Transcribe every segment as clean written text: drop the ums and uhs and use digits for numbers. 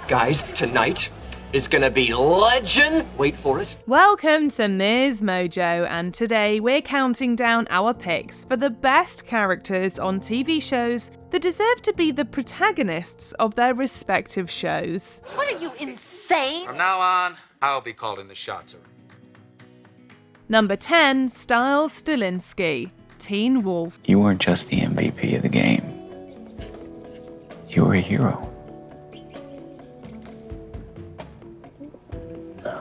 Guys, tonight is gonna be legend. Wait for it. Welcome to MsMojo, and today we're counting down our picks for the best characters on TV shows that deserve to be the protagonists of their respective shows. What are you, insane? From now on, I'll be calling the shots around. Number 10, Stiles Stilinski, Teen Wolf. You weren't just the MVP of the game. You were a hero.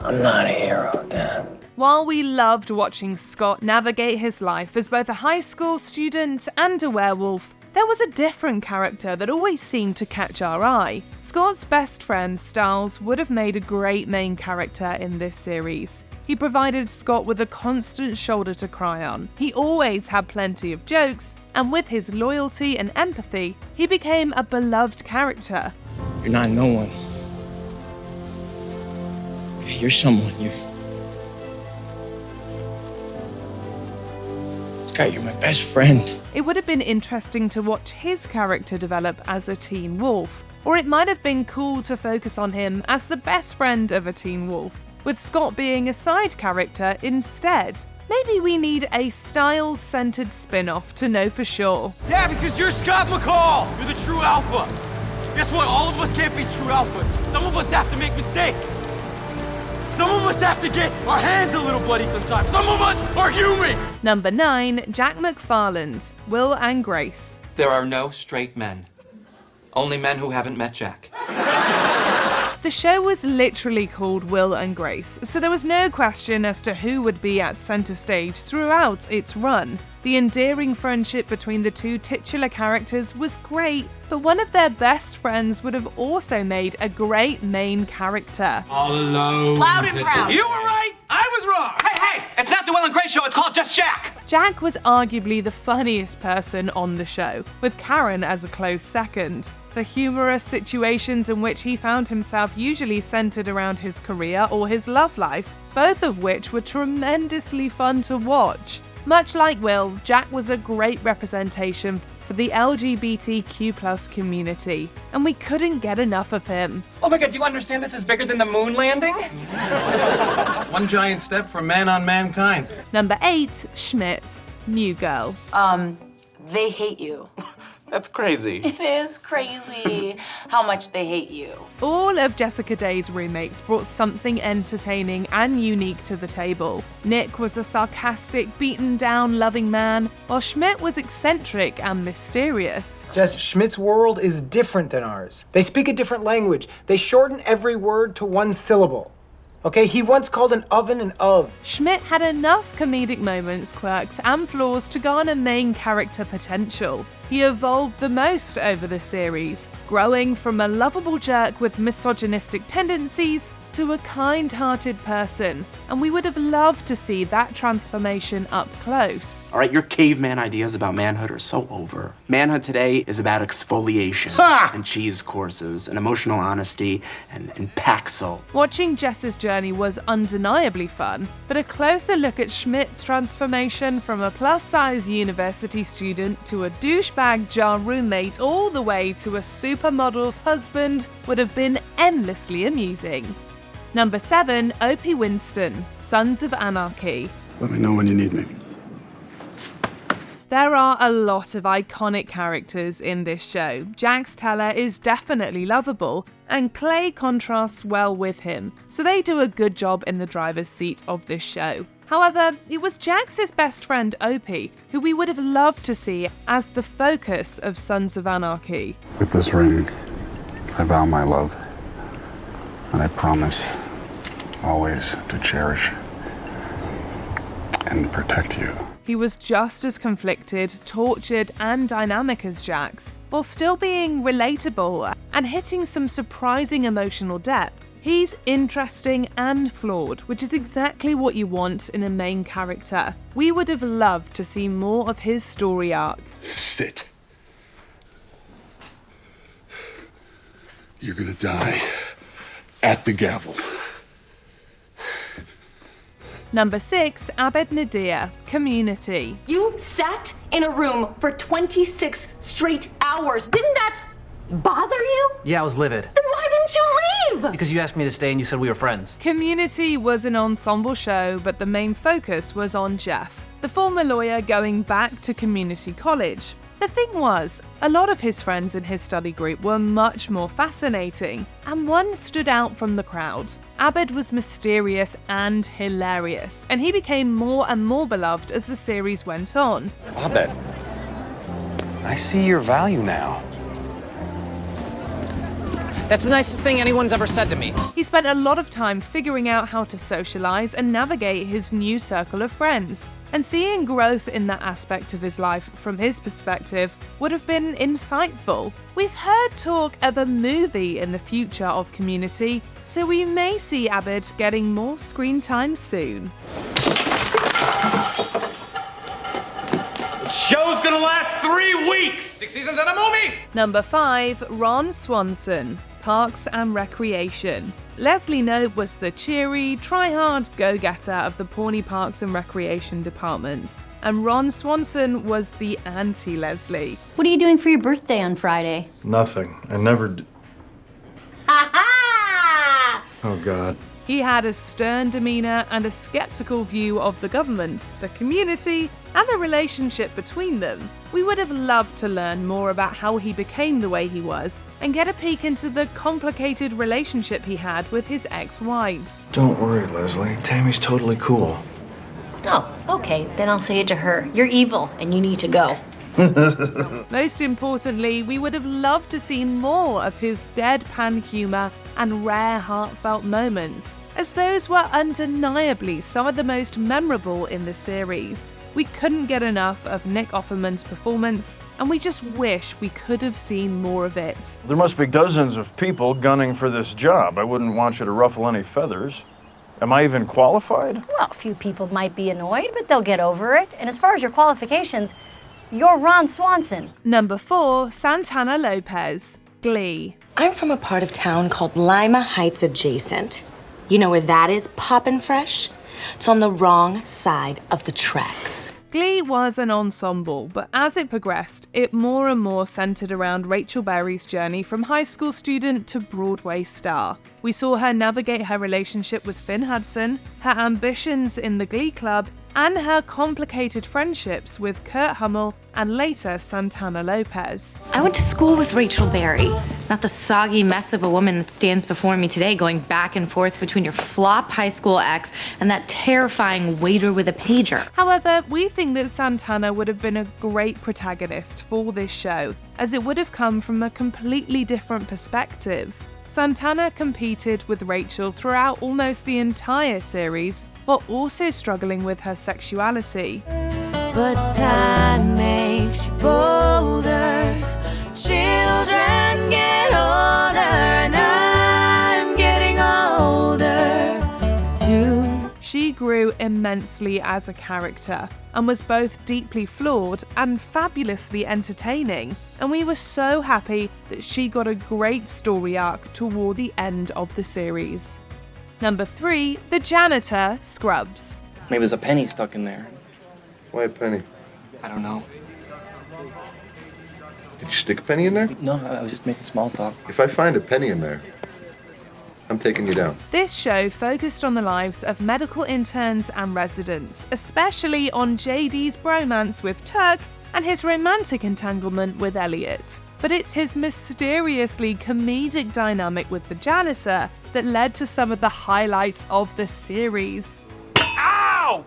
I'm not a hero, Dad. While we loved watching Scott navigate his life as both a high school student and a werewolf, there was a different character that always seemed to catch our eye. Scott's best friend, Stiles, would have made a great main character in this series. He provided Scott with a constant shoulder to cry on. He always had plenty of jokes, and with his loyalty and empathy, he became a beloved character. You're not no one. Okay, you're someone. Scott, you're my best friend. It would have been interesting to watch his character develop as a teen wolf, or it might have been cool to focus on him as the best friend of a teen wolf, with Scott being a side character instead. Maybe we need a Stiles-centered spin-off to know for sure. Yeah, because you're Scott McCall! You're the true alpha! Guess what? All of us can't be true alphas. Some of us have to make mistakes. Some of us have to get our hands a little bloody sometimes. Some of us are human! Number 9, Jack McFarland, Will and Grace. There are no straight men. Only men who haven't met Jack. The show was literally called Will and Grace, so there was no question as to who would be at center stage throughout its run. The endearing friendship between the two titular characters was great, but one of their best friends would have also made a great main character. All alone. Loud and proud. You were right, I was wrong! Hey! It's not the Will and Grace show, it's called Just Jack! Jack was arguably the funniest person on the show, with Karen as a close second. The humorous situations in which he found himself usually centered around his career or his love life, both of which were tremendously fun to watch. Much like Will, Jack was a great representation for the LGBTQ+ community, and we couldn't get enough of him. Oh my god, do you understand this is bigger than the moon landing? One giant step for man on mankind. Number 8, Schmidt, New Girl. They hate you. That's crazy. It is crazy how much they hate you. All of Jessica Day's roommates brought something entertaining and unique to the table. Nick was a sarcastic, beaten-down, loving man, while Schmidt was eccentric and mysterious. Jess, Schmidt's world is different than ours. They speak a different language. They shorten every word to one syllable. Okay, he once called an oven an of. Schmidt had enough comedic moments, quirks, and flaws to garner main character potential. He evolved the most over the series, growing from a lovable jerk with misogynistic tendencies to a kind-hearted person, and we would have loved to see that transformation up close. All right, your caveman ideas about manhood are so over. Manhood today is about exfoliation and cheese courses and emotional honesty and Paxil. Watching Jess's journey was undeniably fun, but a closer look at Schmidt's transformation from a plus-size university student to a douchebag jar roommate all the way to a supermodel's husband would have been endlessly amusing. Number 7, Opie Winston, Sons of Anarchy. Let me know when you need me. There are a lot of iconic characters in this show. Jax Teller is definitely lovable, and Clay contrasts well with him, so they do a good job in the driver's seat of this show. However, it was Jax's best friend Opie who we would have loved to see as the focus of Sons of Anarchy. With this ring, I vow my love, and I promise always to cherish and protect you. He was just as conflicted, tortured, and dynamic as Jax, while still being relatable and hitting some surprising emotional depth. He's interesting and flawed, which is exactly what you want in a main character. We would have loved to see more of his story arc. Sit. You're gonna die at the gavel. Number 6, Abed Nadir, Community. You sat in a room for 26 straight hours. Didn't that bother you? Yeah, I was livid. Then why didn't you Because you asked me to stay and you said we were friends. Community was an ensemble show, but the main focus was on Jeff, the former lawyer going back to community college. The thing was, a lot of his friends in his study group were much more fascinating, and one stood out from the crowd. Abed was mysterious and hilarious, and he became more and more beloved as the series went on. Abed, I see your value now. That's the nicest thing anyone's ever said to me. He spent a lot of time figuring out how to socialize and navigate his new circle of friends. And seeing growth in that aspect of his life from his perspective would have been insightful. We've heard talk of a movie in the future of Community, so we may see Abed getting more screen time soon. The show's gonna last 3 weeks! 6 seasons and a movie! Number 5, Ron Swanson, Parks and Recreation. Leslie Knope was the cheery, try-hard go-getter of the Pawnee Parks and Recreation Department, and Ron Swanson was the anti-Leslie. What are you doing for your birthday on Friday? Nothing. I never d- Ha-ha! Oh, God. He had a stern demeanor and a skeptical view of the government, the community, and the relationship between them. We would have loved to learn more about how he became the way he was and get a peek into the complicated relationship he had with his ex-wives. Don't worry, Leslie. Tammy's totally cool. Oh, okay, then I'll say it to her. You're evil and you need to go. Most importantly, we would have loved to see more of his deadpan humor and rare heartfelt moments, as those were undeniably some of the most memorable in the series. We couldn't get enough of Nick Offerman's performance, and we just wish we could have seen more of it. There must be dozens of people gunning for this job. I wouldn't want you to ruffle any feathers. Am I even qualified? Well, a few people might be annoyed, but they'll get over it. And as far as your qualifications, you're Ron Swanson. Number 4, Santana Lopez, Glee. I'm from a part of town called Lima Heights Adjacent. You know where that is, poppin' fresh? It's on the wrong side of the tracks. Glee was an ensemble, but as it progressed, it more and more centered around Rachel Berry's journey from high school student to Broadway star. We saw her navigate her relationship with Finn Hudson, her ambitions in the Glee Club, and her complicated friendships with Kurt Hummel and later Santana Lopez. I went to school with Rachel Berry, not the soggy mess of a woman that stands before me today going back and forth between your flop high school ex and that terrifying waiter with a pager. However, we think that Santana would have been a great protagonist for this show, as it would have come from a completely different perspective. Santana competed with Rachel throughout almost the entire series, while also struggling with her sexuality. But time makes you bolder, children get older, and I'm getting older too. She grew immensely as a character, and was both deeply flawed and fabulously entertaining, and we were so happy that she got a great story arc toward the end of the series. Number 3, the janitor, Scrubs. Maybe there's a penny stuck in there. Why a penny? I don't know. Did you stick a penny in there? No, I was just making small talk. If I find a penny in there, I'm taking you down. This show focused on the lives of medical interns and residents, especially on JD's bromance with Turk and his romantic entanglement with Elliot. But it's his mysteriously comedic dynamic with the janitor that led to some of the highlights of the series. Ow!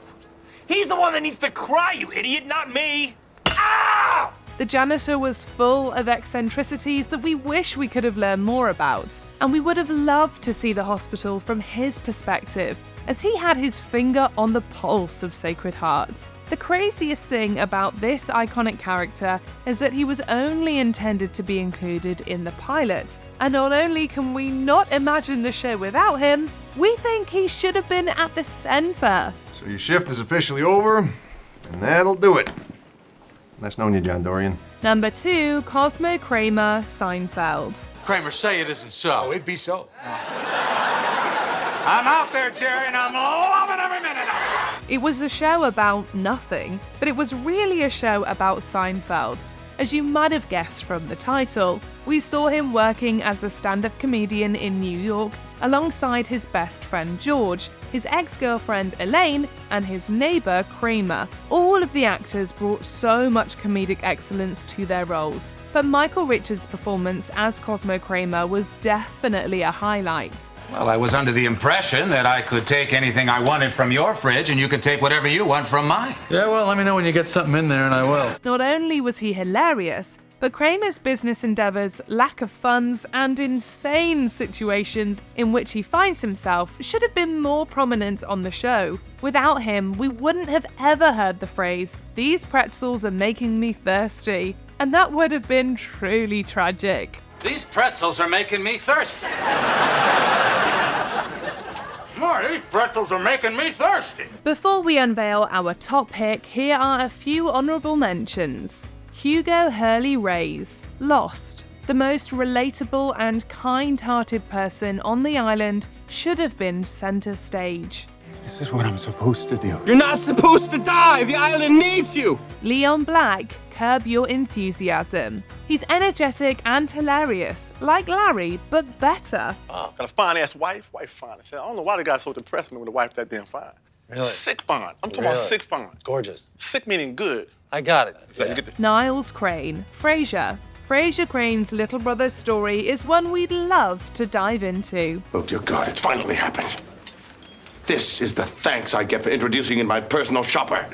He's the one that needs to cry, you idiot, not me! Ow! The janitor was full of eccentricities that we wish we could have learned more about, and we would have loved to see the hospital from his perspective, as he had his finger on the pulse of Sacred Heart. The craziest thing about this iconic character is that he was only intended to be included in the pilot, and not only can we not imagine the show without him, we think he should have been at the center. So your shift is officially over, and that'll do it. Nice knowing you, John Dorian. Number 2, Cosmo Kramer, Seinfeld. Kramer, say it isn't so. Oh, it'd be so. I'm out there, Jerry, and I'm loving every minute of it. It was a show about nothing, but it was really a show about Seinfeld. As you might have guessed from the title, we saw him working as a stand-up comedian in New York alongside his best friend George, his ex-girlfriend Elaine, and his neighbor Kramer. All of the actors brought so much comedic excellence to their roles, but Michael Richards' performance as Cosmo Kramer was definitely a highlight. Well, I was under the impression that I could take anything I wanted from your fridge and you could take whatever you want from mine. Yeah, well, let me know when you get something in there and I will. Not only was he hilarious, but Kramer's business endeavors, lack of funds, and insane situations in which he finds himself should have been more prominent on the show. Without him, we wouldn't have ever heard the phrase, "These pretzels are making me thirsty," and that would have been truly tragic. These pretzels are making me thirsty. More, these pretzels are making me thirsty. Before we unveil our top pick, here are a few honorable mentions. Hugo Hurley Reyes, Lost. The most relatable and kind-hearted person on the island should have been center stage. This is what I'm supposed to do. You're not supposed to die! The island needs you! Leon Black, Curb Your Enthusiasm. He's energetic and hilarious, like Larry, but better. Got a fine-ass wife? Wife fine as hell. I don't know why the guy so depressed me with a wife that damn fine. Really? Sick fine. I'm talking about sick fine. Gorgeous. Sick meaning good. I got it. So you get the... Niles Crane, Frasier. Frasier Crane's little brother's story is one we'd love to dive into. Oh, dear God, it's finally happened. This is the thanks I get for introducing in my personal shopper.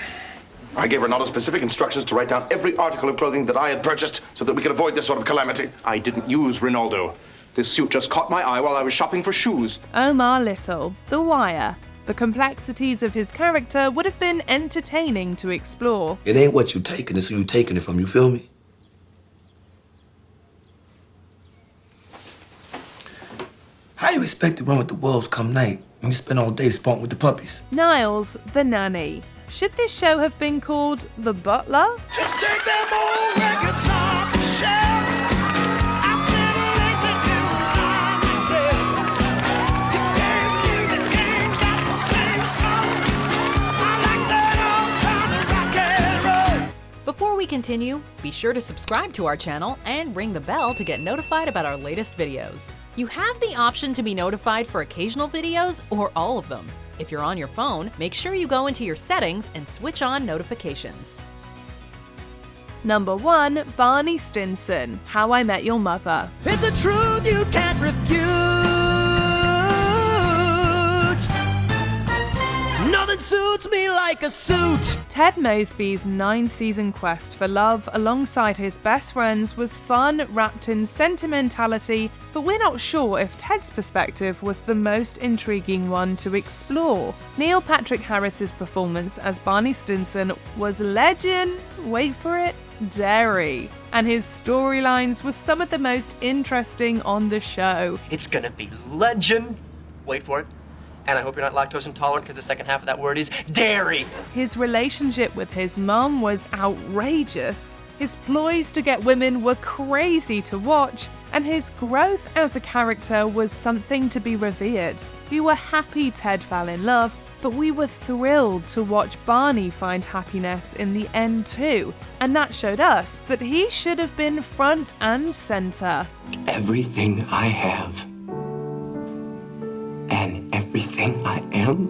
I gave Ronaldo specific instructions to write down every article of clothing that I had purchased so that we could avoid this sort of calamity. I didn't use Ronaldo. This suit just caught my eye while I was shopping for shoes. Omar Little, The Wire. The complexities of his character would have been entertaining to explore. It ain't what you taking, it's who you taking it from, you feel me? How you expect to run with the wolves come night when you spend all day spunking with the puppies? Niles, The Nanny. Should this show have been called The Butler? Just take them old records off the shelf. I said, listen to myself. Today music ain't got the same song. I like that old time of rock and roll. Before we continue, be sure to subscribe to our channel and ring the bell to get notified about our latest videos. You have the option to be notified for occasional videos or all of them. If you're on your phone, make sure you go into your settings and switch on notifications. Number 1, Barney Stinson, How I Met Your Mother. It's a truth you can't refute. Nothing suits me like a suit. Ted Mosby's 9-season quest for love alongside his best friends was fun, wrapped in sentimentality, but we're not sure if Ted's perspective was the most intriguing one to explore. Neil Patrick Harris's performance as Barney Stinson was legend, wait for it, dairy, and his storylines were some of the most interesting on the show. It's gonna be legend, wait for it, and I hope you're not lactose intolerant because the second half of that word is dairy. His relationship with his mum was outrageous. His ploys to get women were crazy to watch, and his growth as a character was something to be revered. We were happy Ted fell in love, but we were thrilled to watch Barney find happiness in the end too, and that showed us that he should have been front and center. Everything I have and everything I am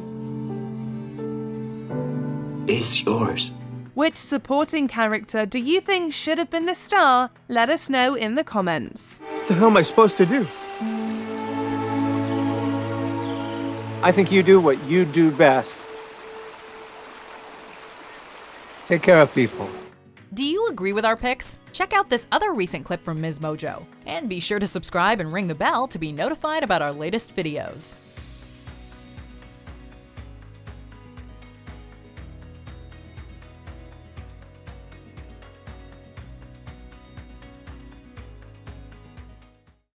is yours. Which supporting character do you think should have been the star? Let us know in the comments. What the hell am I supposed to do? I think you do what you do best. Take care of people. Do you agree with our picks? Check out this other recent clip from MsMojo. And be sure to subscribe and ring the bell to be notified about our latest videos.